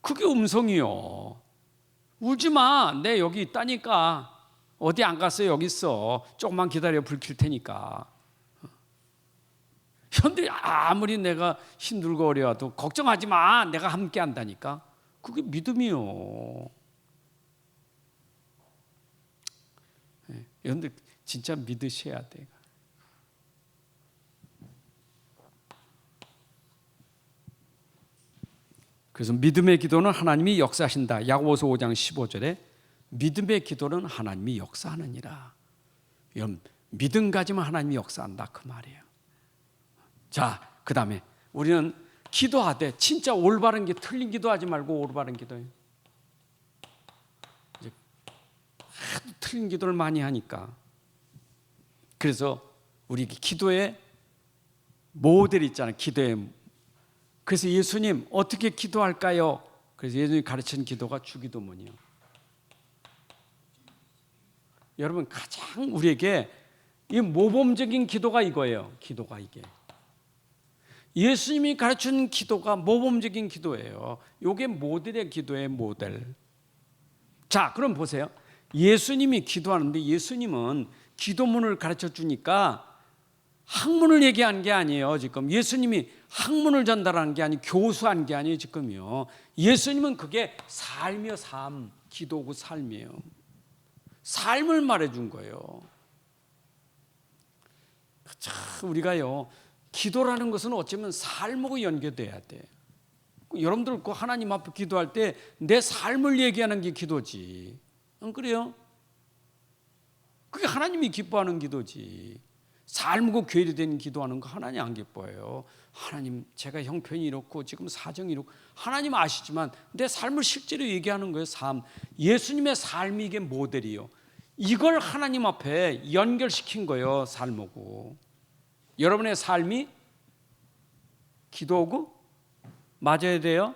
그게 음성이요. 울지 마, 내 여기 있다니까. 어디 안 갔어, 여기 있어. 조금만 기다려, 불 켤 테니까. 현대 아무리 내가 힘들고 어려워도 걱정하지 마, 내가 함께 한다니까. 그게 믿음이요. 여러분들 진짜 믿으셔야 돼요. 그래서 믿음의 기도는 하나님이 역사하신다. 야고보서 5장 15절에 믿음의 기도는 하나님이 역사하느니라. 여러분, 믿음 가지면 하나님이 역사한다 그 말이에요. 자, 그 다음에 우리는 기도하되 진짜 올바른 게, 틀린 기도하지 말고 올바른 기도해요. 이제 하도 틀린 기도를 많이 하니까. 그래서 우리 기도의 모델이 있잖아요. 기도의. 그래서 예수님 어떻게 기도할까요? 그래서 예수님이 가르친 기도가 주기도문이요. 여러분, 가장 우리에게 이 모범적인 기도가 이거예요. 기도가 이게. 예수님이 가르친 기도가 모범적인 기도예요. 이게 모델의 기도의 모델. 자, 그럼 보세요. 예수님이 기도하는데 예수님은 기도문을 가르쳐 주니까 학문을 얘기한 게 아니에요. 지금 예수님이 학문을 전달하는 게 아니고 교수한 게 아니에요. 지금요. 예수님은 그게 삶이요, 삶. 기도고 삶이에요. 삶을 말해준 거예요. 참 우리가요, 기도라는 것은 어쩌면 삶하고 연계돼야 돼. 여러분들 그 하나님 앞에 기도할 때 내 삶을 얘기하는 게 기도지. 안 그래요? 그게 하나님이 기뻐하는 기도지. 삶과 괴리된 기도하는 거 하나님 안 기뻐해요. 하나님, 제가 형편이 이렇고 지금 사정이 이렇고 하나님 아시지만 내 삶을 실제로 얘기하는 거예요. 삶. 예수님의 삶이 이게 모델이요. 이걸 하나님 앞에 연결시킨 거예요. 삶하고. 여러분의 삶이 기도하고 맞아야 돼요.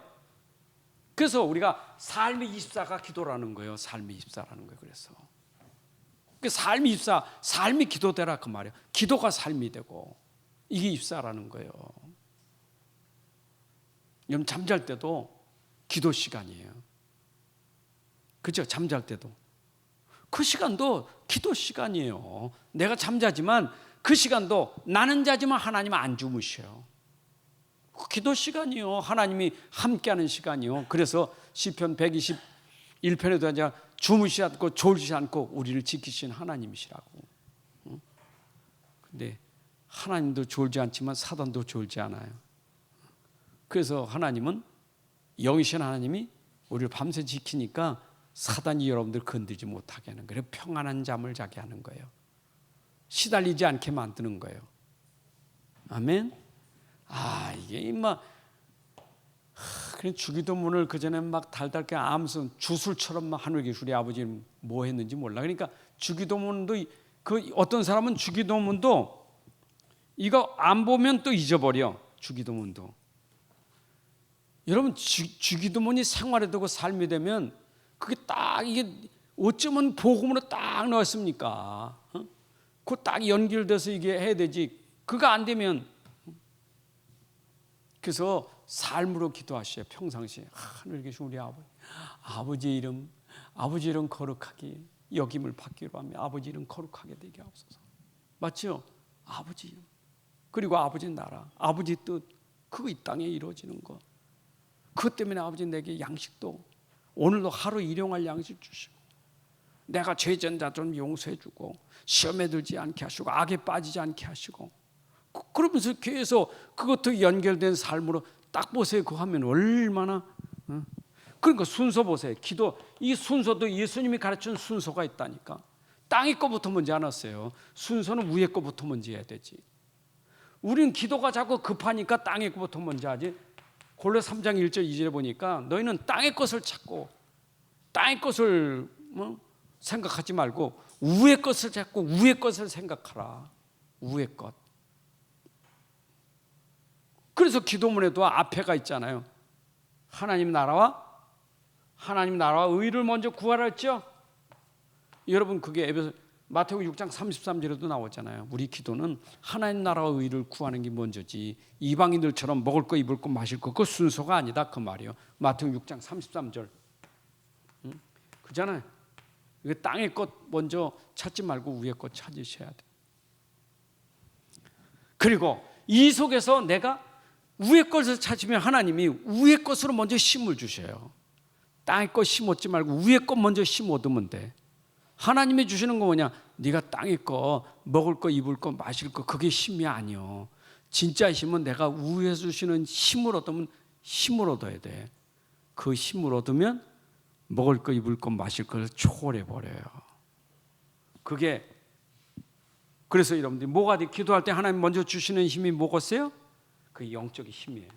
그래서 우리가 삶의 24가 기도라는 거예요. 삶의 24라는 거예요. 그래서 그 삶이 24, 삶이 기도되라 그 말이에요. 기도가 삶이 되고 이게 24라는 거예요. 여러분, 잠잘 때도 기도 시간이에요. 그렇죠? 잠잘 때도 그 시간도 기도 시간이에요. 내가 잠자지만 그 시간도 나는 자지만 하나님은 안 주무셔요. 기도 시간이요. 하나님이 함께하는 시간이요. 그래서 시편 121편에도 하자 주무시지 않고 졸지 않고 우리를 지키신 하나님이시라고. 근데 하나님도 졸지 않지만 사단도 졸지 않아요. 그래서 하나님은 영이신 하나님이 우리를 밤새 지키니까 사단이 여러분들 건들지 못하게 하는 거예요. 평안한 잠을 자게 하는 거예요. 시달리지 않게 만드는 거예요. 아멘. 이게 임마 그냥 주기도문을 그전에 막 달달게 암수 주술처럼 막 하늘에 우리 아버지는 뭐 했는지 몰라. 그러니까 주기도문도 그 어떤 사람은 주기도문도 이거 안 보면 또 잊어버려. 주기도문도. 여러분 주기도문이 생활에 되고 삶이 되면 그게 딱 이게 어쩌면 복음으로 딱 나왔습니까? 그 딱 연결돼서 이게 해야 되지. 그거 안 되면 그래서 삶으로 기도하셔요. 평상시에 하늘에 계신 우리 아버지 이름 거룩하게 여김을 받기로 하며 아버지 이름 거룩하게 되게 하옵소서. 맞죠? 아버지 이름 그리고 아버지 나라 아버지 뜻 그거 이 땅에 이루어지는 거 그것 때문에 아버지 내게 양식도 오늘도 하루 일용할 양식 주시고 내가 죄전자 좀 용서해 주고 시험에 들지 않게 하시고 악에 빠지지 않게 하시고 그러면서 교회에서 그것도 연결된 삶으로 딱 보세요. 그거 하면 얼마나 그러니까 순서 보세요. 기도 이 순서도 예수님이 가르친 순서가 있다니까. 땅의 거부터 먼저 안 왔어요. 순서는 위의 거부터 먼저 해야 되지. 우리는 기도가 자꾸 급하니까 땅의 거부터 먼저 하지. 골로 3장 1절 2절에 보니까 너희는 땅의 것을 찾고 땅의 것을 생각하지 말고 위의 것을 찾고 위의 것을 생각하라. 위의 것. 그래서 기도문에도 앞에가 있잖아요. 하나님 나라와 의를 먼저 구하라 했죠. 여러분 그게 마태복음 6장 33절에도 나오잖아요. 우리 기도는 하나님 나라와 의를 구하는 게 먼저지 이방인들처럼 먹을 거 입을 거 마실 거 그 순서가 아니다 그 말이에요. 마태복음 6장 33절 그잖아요. 이거 땅의 것 먼저 찾지 말고 위의 것 찾으셔야 돼. 그리고 이 속에서 내가 위의 것을 찾으면 하나님이 위의 것으로 먼저 힘을 주셔요. 땅의 것 심었지 말고 위의 것 먼저 힘 얻으면 돼. 하나님이 주시는 거 뭐냐? 네가 땅의 거 먹을 거 입을 거 마실 거 그게 힘이 아니요. 진짜 힘은 내가 위에서 주시는 힘을 얻으면 힘을 얻어야 돼. 그 힘을 얻으면 먹을 거 입을 거 마실 걸 초월해 버려요. 그게 그래서 여러분들이 뭐가 돼? 기도할 때 하나님 먼저 주시는 힘이 뭐겠어요? 그 영적인 힘이에요.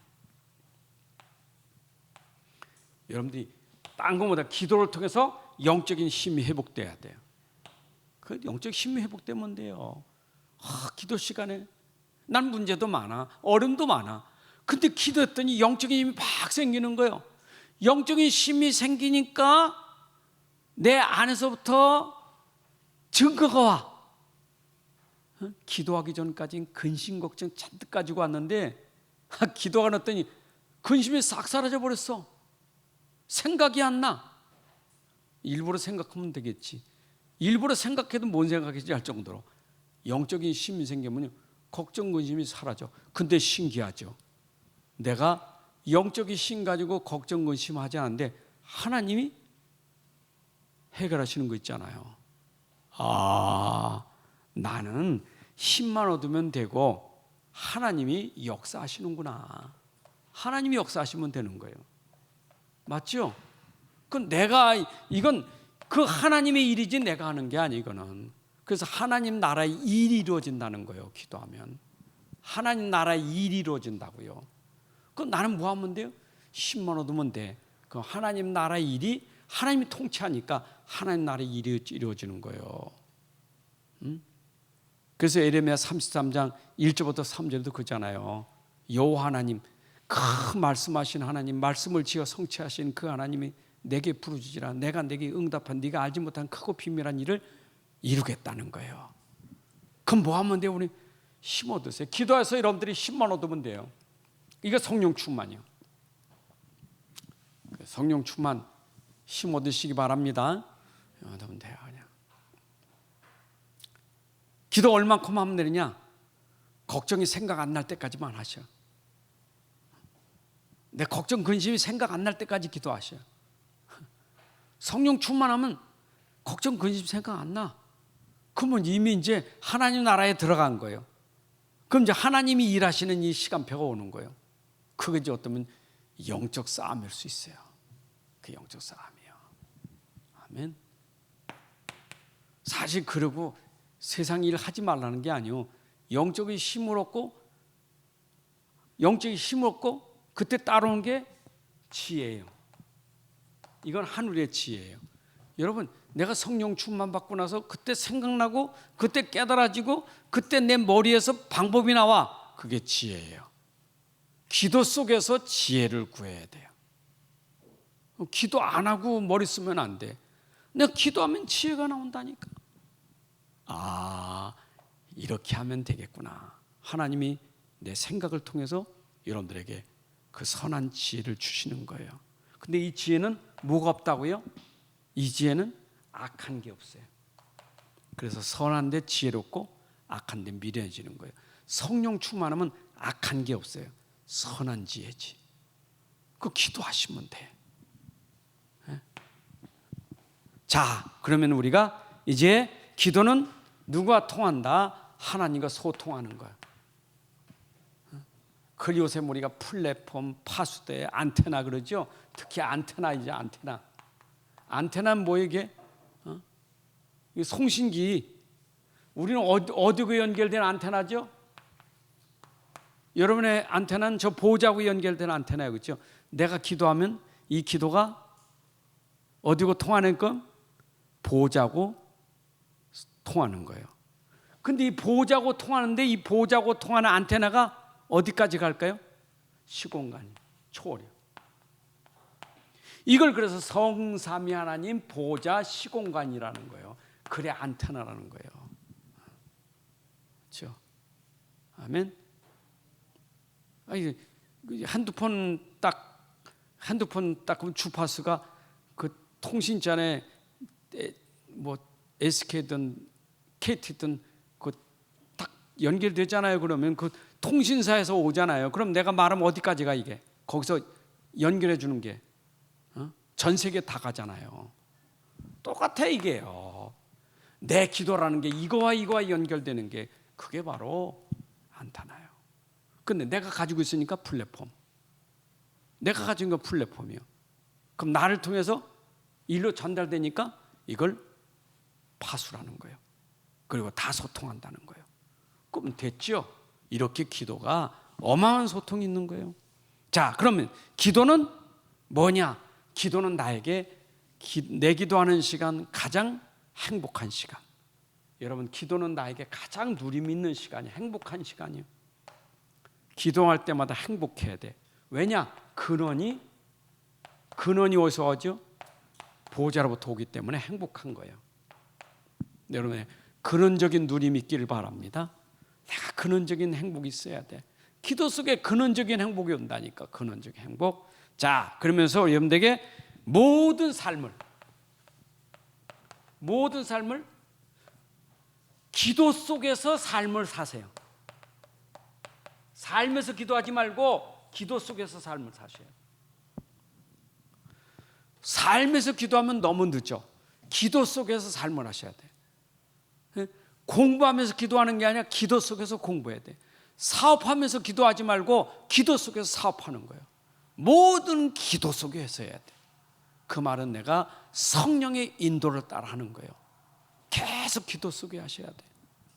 여러분들이 딴 것보다 기도를 통해서 영적인 힘이 회복돼야 돼요. 그 영적 힘이 회복되면 돼요. 기도 시간에 난 문제도 많아, 어려움도 많아. 근데 기도했더니 영적인 힘이 막 생기는 거예요. 영적인 힘이 생기니까 내 안에서부터 증거가 와. 기도하기 전까지는 근심 걱정 잔뜩 가지고 왔는데 기도가 났더니 근심이 싹 사라져 버렸어. 생각이 안 나. 일부러 생각하면 되겠지. 일부러 생각해도 뭔 생각이지 할 정도로 영적인 힘이 생기면 걱정 근심이 사라져. 근데 신기하죠. 내가 영적인 힘 가지고 걱정 근심하지 않는데 하나님이 해결하시는 거 있잖아요. 나는 힘만 얻으면 되고 하나님이 역사하시는구나. 하나님이 역사하시면 되는 거예요. 맞죠? 이건 그 하나님의 일이지 내가 하는 게 아니 이거는. 그래서 하나님 나라의 일이 이루어진다는 거예요. 기도하면 하나님 나라의 일이 이루어진다고요. 나는 뭐 하면 돼요? 힘만 얻으면 돼. 그 하나님 나라의 일이 하나님이 통치하니까 하나님 나라의 일이 이루어지는 거예요. 그래서 에레미야 33장 1절부터 3절도 그잖아요. 여호와 하나님, 그 말씀하신 하나님, 말씀을 지어 성취하신 그 하나님이 내게 부르짖으라. 내가 내게 응답한 네가 알지 못한 크고 비밀한 일을 이루겠다는 거예요. 그럼 뭐 하면 돼요? 우리 힘 얻으세요. 기도해서 여러분들이 힘만 얻으면 돼요. 이게 성령 충만이요. 성령 충만 힘 얻으시기 바랍니다. 얻으면 돼요. 그냥 기도 얼만큼 하면 되느냐? 걱정이 생각 안 날 때까지만 하셔. 내 걱정 근심이 생각 안 날 때까지 기도하셔요. 성령 충만하면 걱정 근심 생각 안 나. 그러면 이미 이제 하나님 나라에 들어간 거예요. 그럼 이제 하나님이 일하시는 이 시간표가 오는 거예요. 그게 이제 어쩌면 영적 싸움일 수 있어요. 그 영적 싸움이요. 아멘. 사실 그러고 세상 일 하지 말라는 게 아니요. 영적인 힘을 얻고 그때 따라오는 게 지혜예요. 이건 하늘의 지혜예요. 여러분, 내가 성령 충만 받고 나서 그때 생각나고 그때 깨달아지고 그때 내 머리에서 방법이 나와. 그게 지혜예요. 기도 속에서 지혜를 구해야 돼요. 기도 안 하고 머리 쓰면 안 돼. 내가 기도하면 지혜가 나온다니까. 아, 이렇게 하면 되겠구나. 하나님이 내 생각을 통해서 여러분들에게 그 선한 지혜를 주시는 거예요. 근데 이 지혜는 뭐가 없다고요? 이 지혜는 악한 게 없어요. 그래서 선한 데 지혜롭고 악한 데 미련해지는 거예요. 성령 충만하면 악한 게 없어요. 선한 지혜지. 그 기도하시면 돼. 자, 그러면 우리가 이제 기도는 누가 통한다? 하나님과 소통하는 거예요. 그 요새 우리가 플랫폼, 파수대, 안테나 그러죠. 특히 안테나이죠. 안테나는 뭐 이게? 송신기. 우리는 어디고 연결된 안테나죠? 여러분의 안테나는 저 보호자하고 연결된 안테나예요. 그렇죠? 내가 기도하면 이 기도가 어디고 통하는 건 보호자하고 통하는 거예요. 근데 이 보호자하고 통하는데 이 보호자하고 통하는 안테나가 어디까지 갈까요? 시공간이 초월이요. 이걸 그래서 성삼위 하나님 보호자 시공간이라는 거예요. 그래 안테나라는 거예요. 그렇죠? 아멘. 아니, 한두 번 딱 그러면 주파수가 그 통신전에 뭐 SK든 KT든 그 딱 연결되잖아요. 그러면 그 통신사에서 오잖아요. 그럼 내가 말하면 어디까지 가 이게? 거기서 연결해 주는 게 전 세계 다 가잖아요. 똑같아 이게요. 내 기도라는 게 이거와 연결되는 게 그게 바로 안테나예요. 근데 내가 가지고 있으니까 플랫폼. 내가 가진 거 플랫폼이요. 그럼 나를 통해서 일로 전달되니까 이걸 파수라는 거예요. 그리고 다 소통한다는 거예요. 그럼 됐죠? 이렇게 기도가 어마어마한 소통이 있는 거예요. 자, 그러면 기도는 뭐냐? 기도는 나에게 내 기도하는 시간 가장 행복한 시간. 여러분, 기도는 나에게 가장 누림 있는 시간이 행복한 시간이에요. 기도할 때마다 행복해야 돼. 왜냐? 근원이 어디서 오죠? 보호자로부터 오기 때문에 행복한 거예요. 여러분의 근원적인 누림이 있기를 바랍니다. 내가 근원적인 행복이 있어야 돼. 기도 속에 근원적인 행복이 온다니까. 근원적인 행복. 자, 그러면서 여러분들에게 모든 삶을 기도 속에서 삶을 사세요. 삶에서 기도하지 말고 기도 속에서 삶을 사셔요. 삶에서 기도하면 너무 늦죠. 기도 속에서 삶을 하셔야 돼. 공부하면서 기도하는 게 아니라 기도 속에서 공부해야 돼. 사업하면서 기도하지 말고 기도 속에서 사업하는 거예요. 모든 기도 속에서 해야 돼. 그 말은 내가 성령의 인도를 따라 하는 거예요. 계속 기도 속에 하셔야 돼.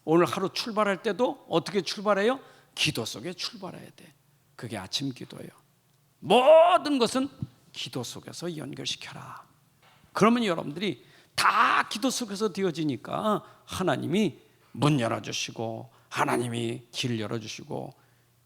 오늘 하루 출발할 때도 어떻게 출발해요? 기도 속에 출발해야 돼. 그게 아침 기도예요. 모든 것은 기도 속에서 연결시켜라. 그러면 여러분들이 다 기도 속에서 되어지니까 하나님이 문 열어주시고 하나님이 길 열어주시고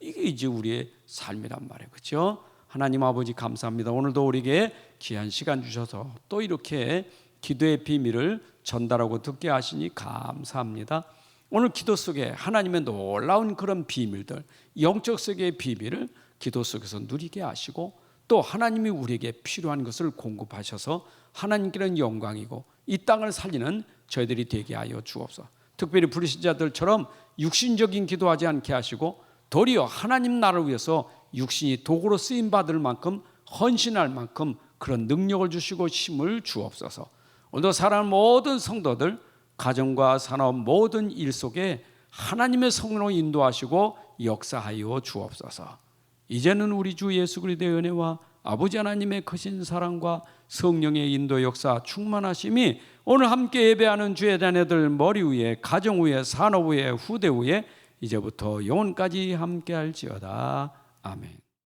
이게 이제 우리의 삶이란 말이에요. 그렇죠? 하나님 아버지 감사합니다. 오늘도 우리에게 귀한 시간 주셔서 또 이렇게 기도의 비밀을 전달하고 듣게 하시니 감사합니다. 오늘 기도 속에 하나님의 놀라운 그런 비밀들, 영적 세계의 비밀을 기도 속에서 누리게 하시고 또 하나님이 우리에게 필요한 것을 공급하셔서 하나님께는 영광이고 이 땅을 살리는 저희들이 되게 하여 주옵소서. 특별히 불신자들처럼 육신적인 기도하지 않게 하시고 도리어 하나님 나라를 위해서 육신이 도구로 쓰임 받을 만큼 헌신할 만큼 그런 능력을 주시고 힘을 주옵소서. 오늘도 사랑하는 모든 성도들 가정과 산업 모든 일 속에 하나님의 성령으로 인도하시고 역사하여 주옵소서. 이제는 우리 주 예수 그리스도의 은혜와 아버지 하나님의 크신 사랑과 성령의 인도 역사 충만하심이 오늘 함께 예배하는 주의 자녀들 머리 위에 가정 위에 산업 위에 후대 위에 이제부터 영원까지 함께 할지어다. 아멘.